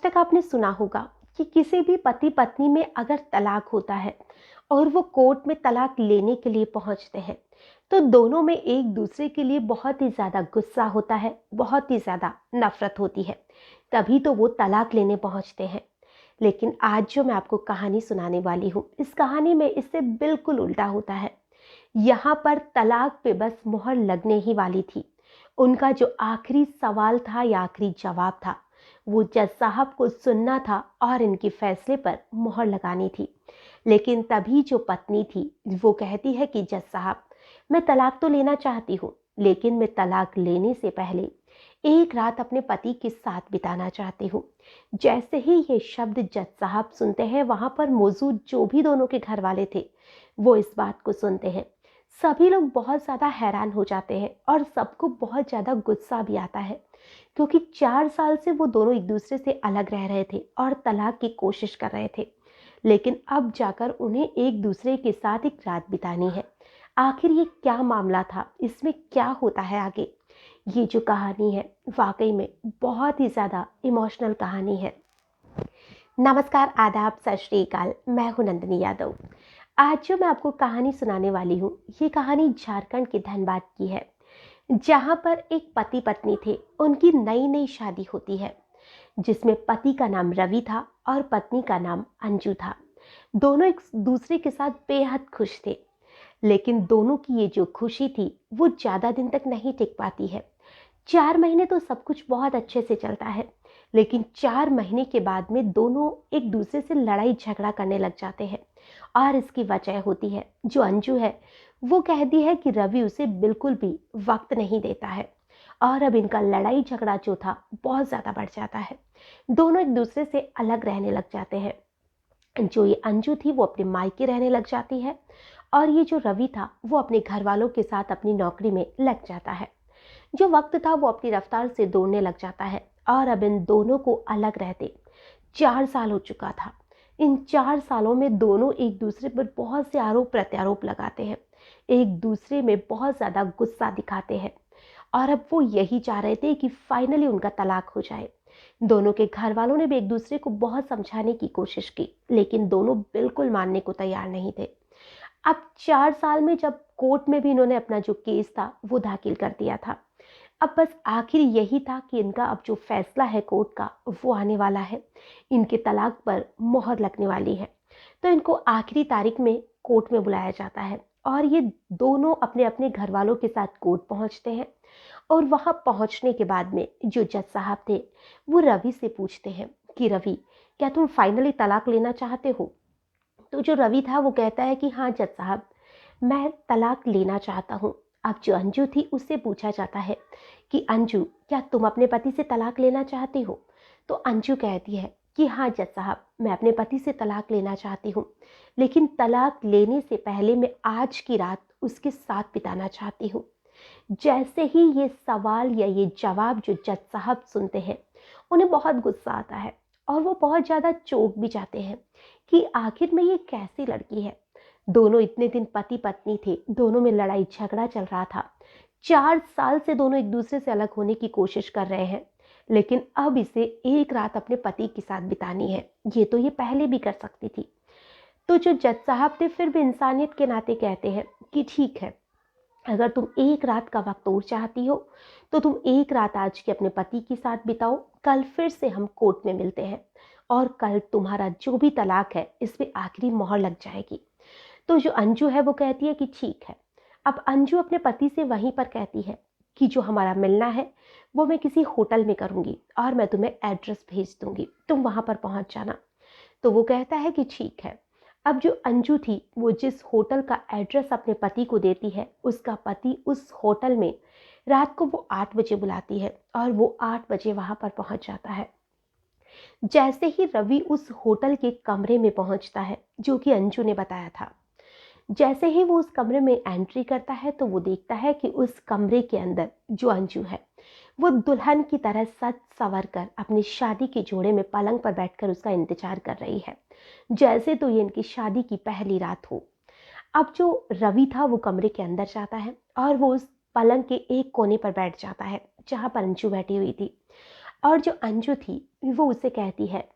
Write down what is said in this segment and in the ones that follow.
तक आपने सुना होगा कि किसी भी पति पत्नी में अगर तलाक होता है और वो कोर्ट में तलाक लेने के लिए पहुंचते हैं तो दोनों में एक दूसरे के लिए बहुत ही ज़्यादा गुस्सा होता है, बहुत ही ज़्यादा नफरत होती है। तभी तो वो तलाक लेने पहुंचते हैं। लेकिन आज जो मैं आपको कहानी सुनाने वाली हूँ, इस कहानी में इससे बिल्कुल उल्टा होता है। यहाँ पर तलाक पे बस मोहर लगने ही वाली थी। उनका जो आखिरी सवाल था या आखिरी जवाब था, वो जज साहब को सुनना था और इनके फैसले पर मोहर लगानी थी। लेकिन तभी जो पत्नी थी वो कहती है कि जज साहब, मैं तलाक तो लेना चाहती हूँ, लेकिन मैं तलाक लेने से पहले एक रात अपने पति के साथ बिताना चाहती हूँ। जैसे ही ये शब्द जज साहब सुनते हैं, वहां पर मौजूद जो भी दोनों के घर वाले थे वो इस बात को सुनते हैं। सभी लोग बहुत ज़्यादा हैरान हो जाते हैं और सबको बहुत ज़्यादा गुस्सा भी आता है, क्योंकि 4 साल से वो दोनों एक दूसरे से अलग रह रहे थे और तलाक की कोशिश कर रहे थे। लेकिन अब जाकर उन्हें एक दूसरे के साथ एक रात बितानी है। आखिर ये क्या मामला था, इसमें क्या होता है आगे? ये जो कहानी है वाकई में बहुत ही ज़्यादा इमोशनल कहानी है। नमस्कार, आदाब, सत श्री अकाल। मैं हूं नंदिनी यादव। आज जो मैं आपको कहानी सुनाने वाली हूँ, ये कहानी झारखंड के धनबाद की है, जहाँ पर एक पति पत्नी थे। उनकी नई नई शादी होती है, जिसमें पति का नाम रवि था और पत्नी का नाम अंजू था। दोनों एक दूसरे के साथ बेहद खुश थे। लेकिन दोनों की ये जो खुशी थी वो ज़्यादा दिन तक नहीं टिक पाती है। 4 महीने तो सब कुछ बहुत अच्छे से चलता है, लेकिन 4 महीने के बाद में दोनों एक दूसरे से लड़ाई झगड़ा करने लग जाते हैं। और इसकी वजह होती है, जो अंजू है वो कहती है कि रवि उसे बिल्कुल भी वक्त नहीं देता है। और अब इनका लड़ाई झगड़ा जो था बहुत ज़्यादा बढ़ जाता है। दोनों एक दूसरे से अलग रहने लग जाते हैं। जो ये अंजू थी वो अपने मायके रहने लग जाती है और ये जो रवि था वो अपने घर वालों के साथ अपनी नौकरी में लग जाता है। जो वक्त था वो अपनी रफ्तार से दौड़ने लग जाता है और अब इन दोनों को अलग रहते 4 साल हो चुका था। इन 4 सालों में दोनों एक दूसरे पर बहुत से आरोप प्रत्यारोप लगाते हैं, एक दूसरे में बहुत ज़्यादा गुस्सा दिखाते हैं और अब वो यही चाह रहे थे कि फाइनली उनका तलाक हो जाए। दोनों के घर वालों ने भी एक दूसरे को बहुत समझाने की कोशिश की, लेकिन दोनों बिल्कुल मानने को तैयार नहीं थे। अब 4 साल में जब कोर्ट में भी इन्होंने अपना जो केस था वो दाखिल कर दिया था। अब बस आखिर यही था कि इनका अब जो फैसला है कोर्ट का वो आने वाला है। इनके तलाक पर मोहर लगने वाली है। तो इनको आखिरी तारीख में कोर्ट में बुलाया जाता है और ये दोनों अपने अपने घर वालों के साथ कोर्ट पहुंचते हैं। और वहां पहुंचने के बाद में जो जज साहब थे वो रवि से पूछते हैं कि रवि, क्या तुम फाइनली तलाक लेना चाहते हो? तो जो रवि था वो कहता है कि हाँ जज साहब, मैं तलाक लेना चाहता हूँ। अब जो अंजू थी उससे पूछा जाता है कि अंजू, क्या तुम अपने पति से तलाक लेना चाहती हो? तो अंजू कहती है कि हाँ जज साहब, मैं अपने पति से तलाक लेना चाहती हूँ, लेकिन तलाक लेने से पहले मैं आज की रात उसके साथ बिताना चाहती हूँ। जैसे ही ये सवाल या ये जवाब जो जज साहब सुनते हैं, उन्हें बहुत गुस्सा आता है और वो बहुत ज़्यादा चौंक भी जाते हैं कि आखिर में ये कैसी लड़की है। दोनों इतने दिन पति पत्नी थे, दोनों में लड़ाई झगड़ा चल रहा था। 4 साल से दोनों एक दूसरे से अलग होने की कोशिश कर रहे हैं, लेकिन अब इसे एक रात अपने पति के साथ बितानी है। ये तो ये पहले भी कर सकती थी। तो जो जज साहब थे फिर भी इंसानियत के नाते कहते हैं कि ठीक है, अगर तुम एक रात का वक्त और चाहती हो तो तुम एक रात आज के अपने पति के साथ बिताओ। कल फिर से हम कोर्ट में मिलते हैं और कल तुम्हारा जो भी तलाक है इस पे आखिरी मोहर लग जाएगी। तो जो अंजू है वो कहती है कि ठीक है। अब अंजू अपने पति से वहीं पर कहती है कि जो हमारा मिलना है वो मैं किसी होटल में करूँगी और मैं तुम्हें एड्रेस भेज दूँगी, तुम वहाँ पर पहुँच जाना। तो वो कहता है कि ठीक है। अब जो अंजू थी वो जिस होटल का एड्रेस अपने पति को देती है, उसका पति उस होटल में रात को वो 8 बजे बुलाती है और वो 8 बजे वहाँ पर पहुँच जाता है। जैसे ही रवि उस होटल के कमरे में पहुँचता है जो कि अंजू ने बताया था, जैसे ही वो उस कमरे में एंट्री करता है तो वो देखता है कि उस कमरे के अंदर जो अंजू है वो दुल्हन की तरह सज संवर कर अपनी शादी के जोड़े में पलंग पर बैठकर उसका इंतजार कर रही है, जैसे तो ये इनकी शादी की पहली रात हो। अब जो रवि था वो कमरे के अंदर जाता है और वो उस पलंग के एक कोने पर बैठ जाता है जहां पर अंजू बैठी हुई थी। और जो अंजू थी वो उसे कहती है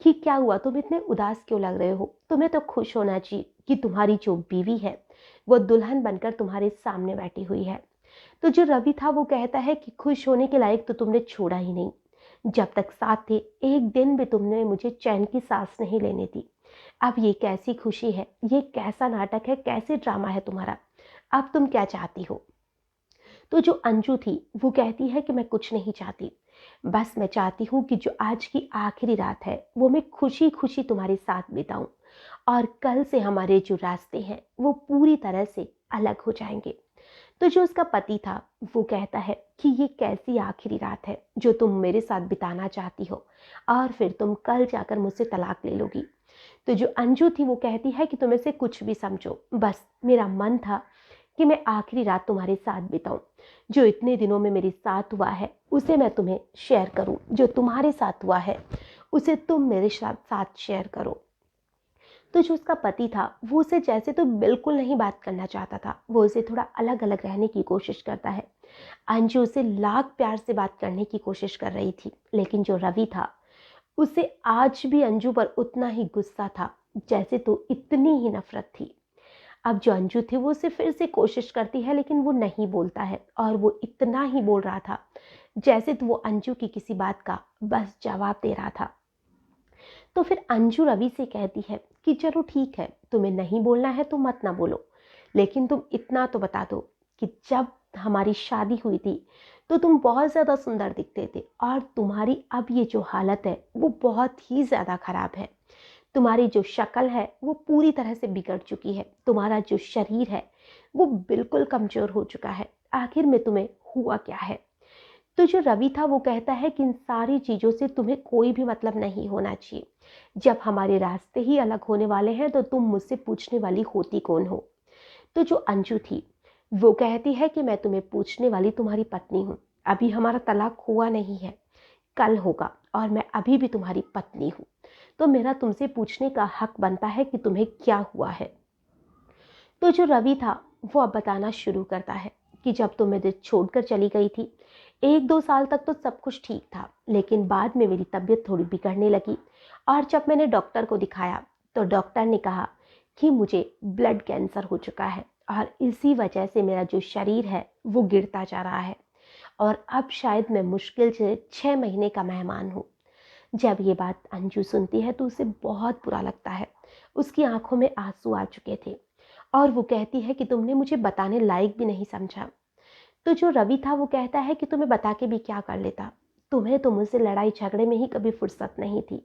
कि क्या हुआ, तुम इतने उदास क्यों लग रहे हो, तुम्हें तो खुश होना चाहिए कि तुम्हारी जो बीवी है वो दुल्हन बनकर तुम्हारे सामने बैठी हुई है। तो जो रवि था वो कहता है कि खुश होने के लायक तो तुमने छोड़ा ही नहीं, जब तक साथ थे एक दिन भी तुमने मुझे चैन की सांस नहीं लेने दी। अब ये कैसी खुशी है, ये कैसा नाटक है, कैसे ड्रामा है तुम्हारा, अब तुम क्या चाहती हो। तो जो अंजू थी वो कहती है कि मैं कुछ नहीं चाहती, बस मैं चाहती हूँ कि जो आज की आखिरी रात है वो मैं खुशी खुशी तुम्हारे साथ बिताऊं, और कल से हमारे जो रास्ते हैं वो पूरी तरह से अलग हो जाएंगे। तो जो उसका पति था वो कहता है कि ये कैसी आखिरी रात है जो तुम मेरे साथ बिताना चाहती हो, और फिर तुम कल जाकर मुझसे तलाक ले लोगी। तो जो अंजू थी वो कहती है कि तुम इसे कुछ भी समझो, बस मेरा मन था कि मैं आखिरी रात तुम्हारे साथ बिताऊं, जो इतने दिनों में मेरे साथ हुआ है उसे मैं तुम्हें शेयर करूं, जो तुम्हारे साथ हुआ है उसे तुम मेरे साथ शेयर करो। तो जो उसका पति था वो उसे जैसे तो बिल्कुल नहीं बात करना चाहता था, वो उसे थोड़ा अलग अलग रहने की कोशिश करता है। अंजू उसे लाख प्यार से बात करने की कोशिश कर रही थी, लेकिन जो रवि था उसे आज भी अंजू पर उतना ही गुस्सा था जैसे तो इतनी ही नफरत थी। अब जो अंजू थी वो उसे फिर से कोशिश करती है, लेकिन वो नहीं बोलता है, और वो इतना ही बोल रहा था जैसे तो वो अंजू की किसी बात का बस जवाब दे रहा था। तो फिर अंजू रवि से कहती है कि चलो ठीक है, तुम्हें नहीं बोलना है तो मत ना बोलो, लेकिन तुम इतना तो बता दो कि जब हमारी शादी हुई थी तो तुम बहुत ज़्यादा सुंदर दिखते थे, और तुम्हारी अब ये जो हालत है वो बहुत ही ज़्यादा खराब है। तुम्हारी जो शक्ल है वो पूरी तरह से बिगड़ चुकी है, तुम्हारा जो शरीर है वो बिल्कुल कमज़ोर हो चुका है, आखिर में तुम्हें हुआ क्या है। तो जो रवि था वो कहता है कि इन सारी चीज़ों से तुम्हें कोई भी मतलब नहीं होना चाहिए, जब हमारे रास्ते ही अलग होने वाले हैं तो तुम मुझसे पूछने वाली होती कौन हो। तो जो अंजू थी वो कहती है कि मैं तुम्हें पूछने वाली तुम्हारी पत्नी हूँ, अभी हमारा तलाक हुआ नहीं है, कल होगा, और मैं अभी भी तुम्हारी पत्नी हूँ, तो मेरा तुमसे पूछने का हक बनता है कि तुम्हें क्या हुआ है। तो जो रवि था वो अब बताना शुरू करता है कि जब तुम मुझे छोड़कर चली गई थी, एक दो साल तक तो सब कुछ ठीक था, लेकिन बाद में मेरी तबीयत थोड़ी बिगड़ने लगी, और जब मैंने डॉक्टर को दिखाया तो डॉक्टर ने कहा कि मुझे ब्लड कैंसर हो चुका है, और इसी वजह से मेरा जो शरीर है वो गिरता जा रहा है, और अब शायद मैं मुश्किल से 6 महीने का मेहमान हूँ। जब ये बात अंजू सुनती है तो उसे बहुत बुरा लगता है, उसकी आंखों में आंसू आ चुके थे, और वो कहती है कि तुमने मुझे बताने लायक भी नहीं समझा। तो जो रवि था वो कहता है कि तुम्हें बता के भी क्या कर लेता, तुम्हें तो मुझसे लड़ाई झगड़े में ही कभी फुर्सत नहीं थी,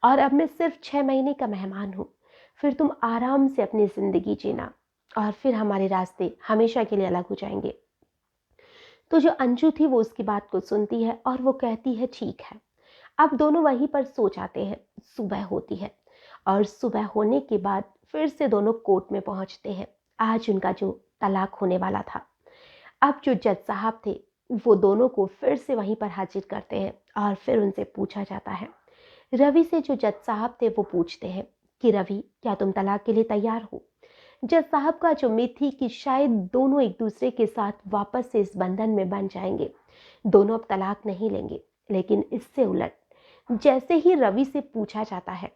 और अब मैं सिर्फ 6 महीने का मेहमान हूँ, फिर तुम आराम से अपनी ज़िंदगी जीना, और फिर हमारे रास्ते हमेशा के लिए अलग हो जाएंगे। तो जो अंजू थी वो उसकी बात को सुनती है और वो कहती है ठीक है। अब दोनों वहीं पर सो जाते हैं। सुबह होती है, और सुबह होने के बाद फिर से दोनों कोर्ट में पहुंचते हैं। आज उनका जो तलाक होने वाला था, अब जो जज साहब थे वो दोनों को फिर से वहीं पर हाजिर करते हैं, और फिर उनसे पूछा जाता है। रवि से जो जज साहब थे वो पूछते हैं कि रवि, क्या तुम तलाक के लिए तैयार हो। जज साहब का जो उम्मीद थी कि शायद दोनों एक दूसरे के साथ वापस से इस बंधन में बन जाएंगे, दोनों अब तलाक नहीं लेंगे, लेकिन इससे उलट जैसे ही रवि से पूछा जाता है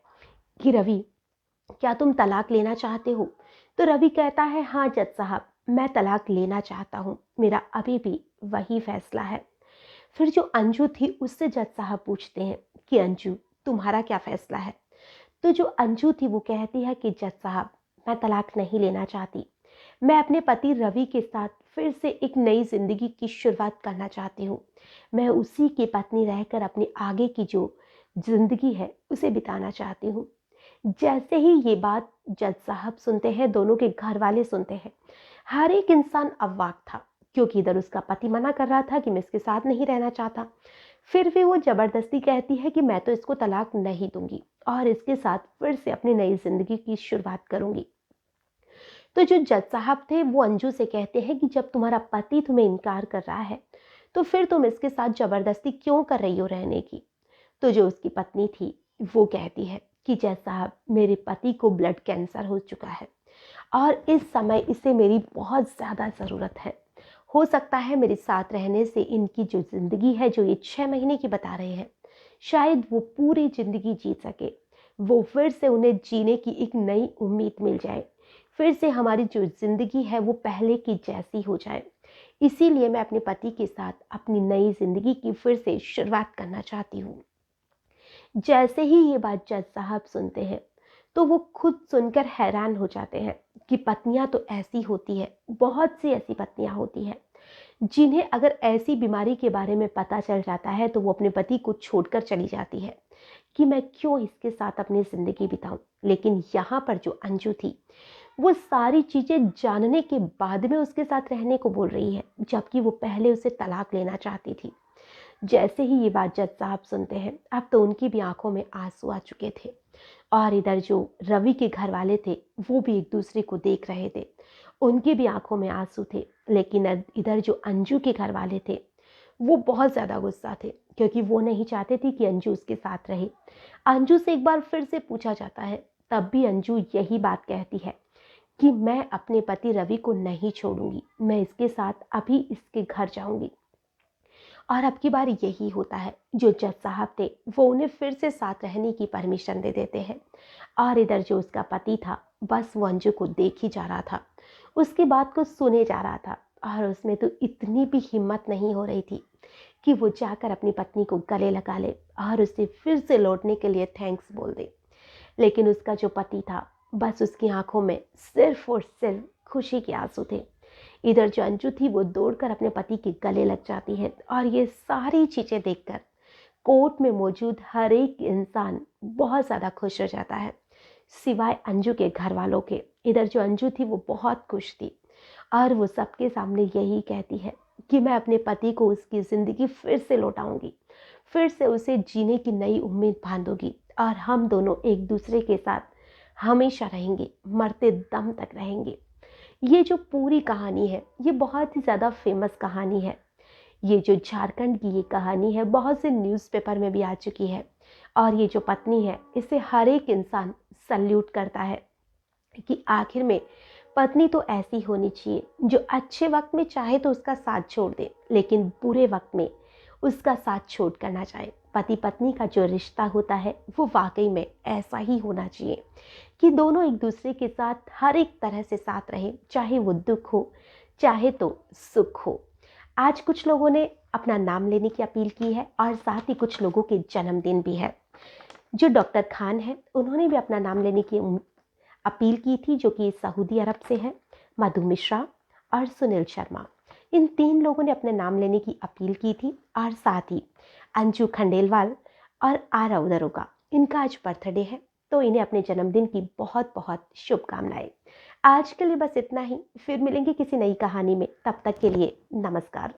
कि रवि, क्या तुम तलाक लेना चाहते हो, तो रवि कहता है हाँ जज साहब, मैं तलाक लेना चाहता हूँ, मेरा अभी भी वही फैसला है। फिर जो अंजू थी उससे जज साहब पूछते हैं कि अंजू, तुम्हारा क्या फैसला है। तो जो अंजू थी वो कहती है कि जज साहब, मैं तलाक नहीं लेना चाहती, मैं अपने पति रवि के साथ फिर से एक नई जिंदगी की शुरुआत करना चाहती हूँ। मैं उसी की पत्नी रहकर अपनी आगे की जो जिंदगी है उसे बिताना चाहती हूँ। जैसे ही ये बात जज साहब सुनते हैं, दोनों के घर वाले सुनते हैं, हर एक इंसान अवाक था, क्योंकि इधर उसका पति मना कर रहा था कि मैं इसके साथ नहीं रहना चाहता, फिर भी वो जबरदस्ती कहती है कि मैं तो इसको तलाक नहीं दूंगी और इसके साथ फिर से अपनी नई जिंदगी की शुरुआत करूंगी। तो जो जज साहब थे वो अंजू से कहते हैं कि जब तुम्हारा पति तुम्हें इनकार कर रहा है तो फिर तुम इसके साथ जबरदस्ती क्यों कर रही हो रहने की। तो जो उसकी पत्नी थी वो कहती है कि जज साहब, मेरे पति को ब्लड कैंसर हो चुका है और इस समय इसे मेरी बहुत ज़्यादा ज़रूरत है। हो सकता है मेरे साथ रहने से इनकी जो ज़िंदगी है, जो ये 6 महीने की बता रहे हैं, शायद वो पूरी ज़िंदगी जी सके। वो फिर से उन्हें जीने की एक नई उम्मीद मिल जाए। फिर से हमारी जो ज़िंदगी है वो पहले की जैसी हो जाए। इसीलिए मैं अपने पति के साथ अपनी नई ज़िंदगी की फिर से शुरुआत करना चाहती हूँ। जैसे ही ये बात जज साहब सुनते हैं, तो वो खुद सुनकर हैरान हो जाते हैं कि पत्नियां तो ऐसी होती है, बहुत सी ऐसी पत्नियां होती हैं जिन्हें अगर ऐसी बीमारी के बारे में पता चल जाता है तो वो अपने पति को छोड़कर चली जाती है कि मैं क्यों इसके साथ अपनी ज़िंदगी बिताऊं। लेकिन यहाँ पर जो अंजू थी, वो सारी चीज़ें जानने के बाद में उसके साथ रहने को बोल रही है, जबकि वो पहले उसे तलाक लेना चाहती थी। जैसे ही ये बात जज साहब सुनते हैं, अब तो उनकी भी आंखों में आंसू आ चुके थे। और इधर जो रवि के घर वाले थे, वो भी एक दूसरे को देख रहे थे। उनकी भी आंखों में आंसू थे। लेकिन इधर जो अंजू के घर वाले थे, वो बहुत ज़्यादा गुस्सा थे, क्योंकि वो नहीं चाहते थे कि अंजू उसके साथ रहे। अंजू से एक बार फिर से पूछा जाता है, तब भी अंजू यही बात कहती है कि मैं अपने पति रवि को नहीं छोड़ूंगी, मैं इसके साथ अभी इसके घर जाऊंगी। और अब की बार यही होता है, जो जज साहब थे वो उन्हें फिर से साथ रहने की परमिशन दे देते हैं। और इधर जो उसका पति था, बस वो अंजू को देख ही जा रहा था, उसकी बात को सुने जा रहा था। और उसमें तो इतनी भी हिम्मत नहीं हो रही थी कि वो जाकर अपनी पत्नी को गले लगा ले और उसे फिर से लौटने के लिए थैंक्स बोल दे। लेकिन उसका जो पति था, बस उसकी आंखों में सिर्फ और सिर्फ खुशी के आंसू थे। इधर जो अंजू थी, वो दौड़कर अपने पति के गले लग जाती है। और ये सारी चीज़ें देखकर कोर्ट में मौजूद हर एक इंसान बहुत ज़्यादा खुश हो जाता है, सिवाय अंजू के घर वालों के। इधर जो अंजू थी वो बहुत खुश थी और वो सबके सामने यही कहती है कि मैं अपने पति को उसकी ज़िंदगी फिर से लौटाऊंगी, फिर से उसे जीने की नई उम्मीद बांधूंगी और हम दोनों एक दूसरे के साथ हमेशा रहेंगे, मरते दम तक रहेंगे। ये जो पूरी कहानी है, ये बहुत ही ज़्यादा फेमस कहानी है। ये जो झारखंड की ये कहानी है, बहुत से न्यूज़पेपर में भी आ चुकी है। और ये जो पत्नी है, इसे हर एक इंसान सल्यूट करता है कि आखिर में पत्नी तो ऐसी होनी चाहिए जो अच्छे वक्त में चाहे तो उसका साथ छोड़ दे, लेकिन बुरे वक्त में उसका साथ छोड़ कर ना चाहे। पति पत्नी का जो रिश्ता होता है वो वाकई में ऐसा ही होना चाहिए कि दोनों एक दूसरे के साथ हर एक तरह से साथ रहें, चाहे वो दुख हो चाहे तो सुख हो। आज कुछ लोगों ने अपना नाम लेने की अपील की है और साथ ही कुछ लोगों के जन्मदिन भी है। जो डॉक्टर खान है, उन्होंने भी अपना नाम लेने की अपील की थी, जो कि सऊदी अरब से है। मधु मिश्रा और सुनील शर्मा, इन 3 लोगों ने अपने नाम लेने की अपील की थी। और साथ ही अंजू खंडेलवाल और आरव दरोगा, इनका आज बर्थडे है, तो इन्हें अपने जन्मदिन की बहुत बहुत शुभकामनाएं। आज के लिए बस इतना ही, फिर मिलेंगे किसी नई कहानी में। तब तक के लिए नमस्कार।